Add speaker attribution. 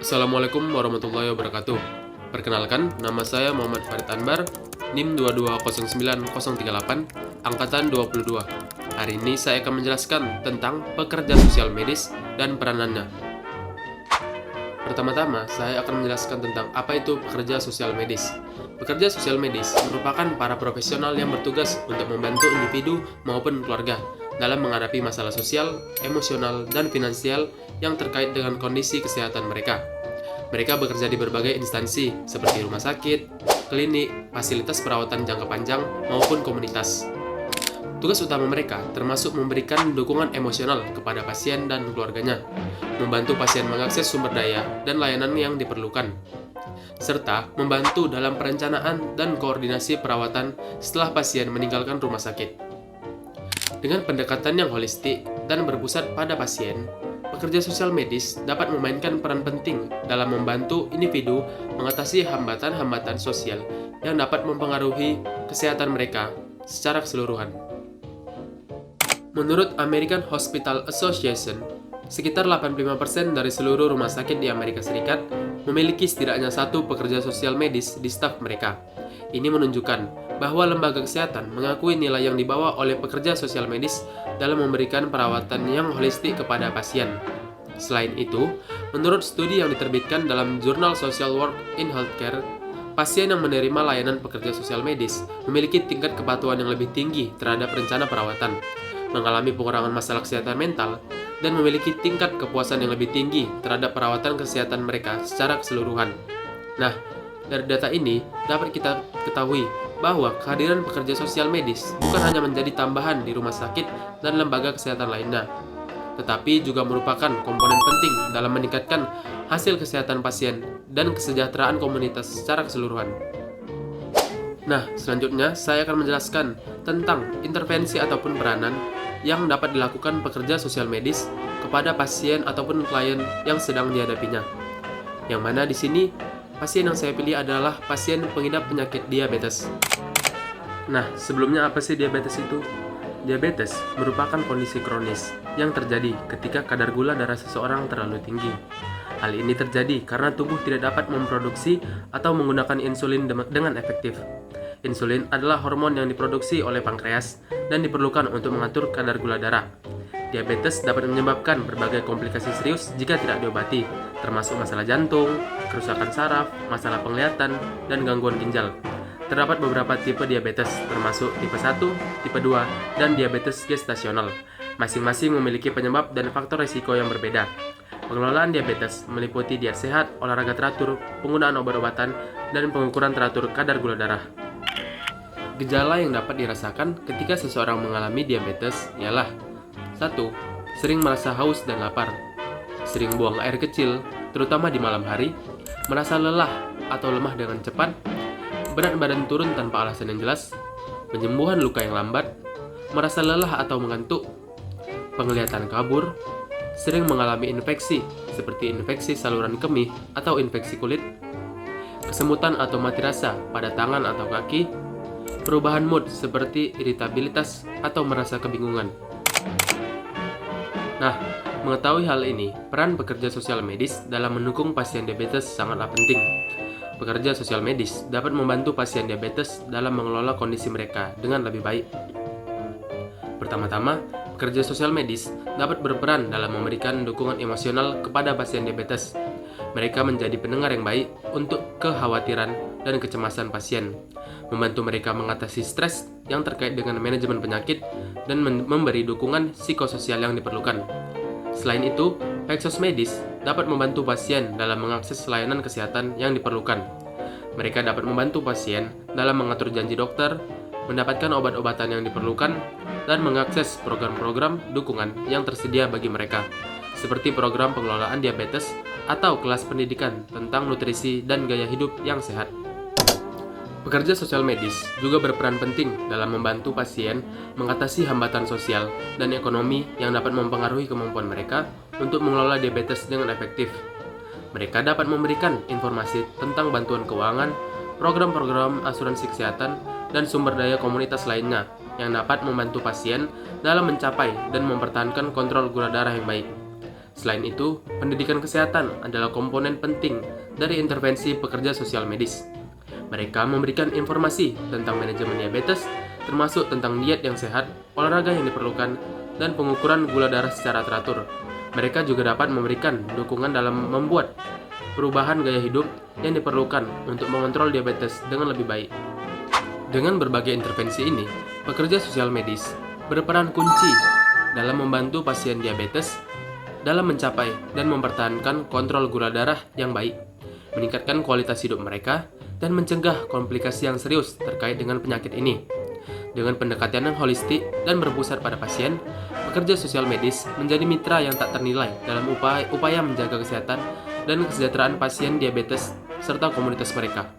Speaker 1: Assalamualaikum warahmatullahi wabarakatuh. Perkenalkan, nama saya Muhammad Farid Anbar, NIM 2209038, Angkatan 22. Hari ini saya akan menjelaskan tentang pekerja sosial medis dan peranannya. Pertama-tama, saya akan menjelaskan tentang apa itu pekerja sosial medis. Pekerja sosial medis merupakan para profesional yang bertugas untuk membantu individu maupun keluarga dalam menghadapi masalah sosial, emosional, dan finansial yang terkait dengan kondisi kesehatan mereka. Mereka bekerja di berbagai instansi seperti rumah sakit, klinik, fasilitas perawatan jangka panjang, maupun komunitas. Tugas utama mereka termasuk memberikan dukungan emosional kepada pasien dan keluarganya, membantu pasien mengakses sumber daya dan layanan yang diperlukan, serta membantu dalam perencanaan dan koordinasi perawatan setelah pasien meninggalkan rumah sakit. Dengan pendekatan yang holistik dan berpusat pada pasien, pekerja sosial medis dapat memainkan peran penting dalam membantu individu mengatasi hambatan-hambatan sosial yang dapat mempengaruhi kesehatan mereka secara keseluruhan. Menurut American Hospital Association, sekitar 85% dari seluruh rumah sakit di Amerika Serikat memiliki setidaknya satu pekerja sosial medis di staf mereka. Ini menunjukkan bahwa lembaga kesehatan mengakui nilai yang dibawa oleh pekerja sosial medis dalam memberikan perawatan yang holistik kepada pasien. Selain itu, menurut studi yang diterbitkan dalam jurnal Social Work in Healthcare, pasien yang menerima layanan pekerja sosial medis memiliki tingkat kepatuhan yang lebih tinggi terhadap rencana perawatan, mengalami pengurangan masalah kesehatan mental, dan memiliki tingkat kepuasan yang lebih tinggi terhadap perawatan kesehatan mereka secara keseluruhan. Nah, dari data ini dapat kita ketahui bahwa kehadiran pekerja sosial medis bukan hanya menjadi tambahan di rumah sakit dan lembaga kesehatan lainnya, tetapi juga merupakan komponen penting dalam meningkatkan hasil kesehatan pasien dan kesejahteraan komunitas secara keseluruhan. Nah, selanjutnya saya akan menjelaskan tentang intervensi ataupun peranan yang dapat dilakukan pekerja sosial medis kepada pasien ataupun klien yang sedang dihadapinya. Yang mana di sini pasien yang saya pilih adalah pasien pengidap penyakit diabetes. Nah, sebelumnya apa sih diabetes itu? Diabetes merupakan kondisi kronis yang terjadi ketika kadar gula darah seseorang terlalu tinggi. Hal ini terjadi karena tubuh tidak dapat memproduksi atau menggunakan insulin dengan efektif. Insulin adalah hormon yang diproduksi oleh pankreas dan diperlukan untuk mengatur kadar gula darah. Diabetes dapat menyebabkan berbagai komplikasi serius jika tidak diobati, termasuk masalah jantung, kerusakan saraf, masalah penglihatan, dan gangguan ginjal. Terdapat beberapa tipe diabetes, termasuk tipe 1, tipe 2, dan diabetes gestasional. Masing-masing memiliki penyebab dan faktor risiko yang berbeda. Pengelolaan diabetes meliputi diet sehat, olahraga teratur, penggunaan obat-obatan, dan pengukuran teratur kadar gula darah. Gejala yang dapat dirasakan ketika seseorang mengalami diabetes ialah 1. Sering merasa haus dan lapar, sering buang air kecil, terutama di malam hari, merasa lelah atau lemah dengan cepat, berat badan turun tanpa alasan yang jelas, penyembuhan luka yang lambat, merasa lelah atau mengantuk, penglihatan kabur, sering mengalami infeksi seperti infeksi saluran kemih atau infeksi kulit, kesemutan atau mati rasa pada tangan atau kaki, perubahan mood seperti iritabilitas atau merasa kebingungan. Nah, mengetahui hal ini, peran pekerja sosial medis dalam mendukung pasien diabetes sangatlah penting. Pekerja sosial medis dapat membantu pasien diabetes dalam mengelola kondisi mereka dengan lebih baik. Pertama-tama, pekerja sosial medis dapat berperan dalam memberikan dukungan emosional kepada pasien diabetes. Mereka menjadi pendengar yang baik untuk kekhawatiran dan kecemasan pasien, membantu mereka mengatasi stres yang terkait dengan manajemen penyakit, dan memberi dukungan psikososial yang diperlukan. Selain itu, peksos medis dapat membantu pasien dalam mengakses layanan kesehatan yang diperlukan. Mereka dapat membantu pasien dalam mengatur janji dokter, mendapatkan obat-obatan yang diperlukan, dan mengakses program-program dukungan yang tersedia bagi mereka, seperti program pengelolaan diabetes atau kelas pendidikan tentang nutrisi dan gaya hidup yang sehat. Pekerja sosial medis juga berperan penting dalam membantu pasien mengatasi hambatan sosial dan ekonomi yang dapat mempengaruhi kemampuan mereka untuk mengelola diabetes dengan efektif. Mereka dapat memberikan informasi tentang bantuan keuangan, program-program asuransi kesehatan, dan sumber daya komunitas lainnya yang dapat membantu pasien dalam mencapai dan mempertahankan kontrol gula darah yang baik. Selain itu, pendidikan kesehatan adalah komponen penting dari intervensi pekerja sosial medis. Mereka memberikan informasi tentang manajemen diabetes, termasuk tentang diet yang sehat, olahraga yang diperlukan, dan pengukuran gula darah secara teratur. Mereka juga dapat memberikan dukungan dalam membuat perubahan gaya hidup yang diperlukan untuk mengontrol diabetes dengan lebih baik. Dengan berbagai intervensi ini, pekerja sosial medis berperan kunci dalam membantu pasien diabetes dalam mencapai dan mempertahankan kontrol gula darah yang baik, meningkatkan kualitas hidup mereka, dan mencegah komplikasi yang serius terkait dengan penyakit ini. Dengan pendekatan yang holistik dan berpusat pada pasien, pekerja sosial medis menjadi mitra yang tak ternilai dalam upaya menjaga kesehatan dan kesejahteraan pasien diabetes serta komunitas mereka.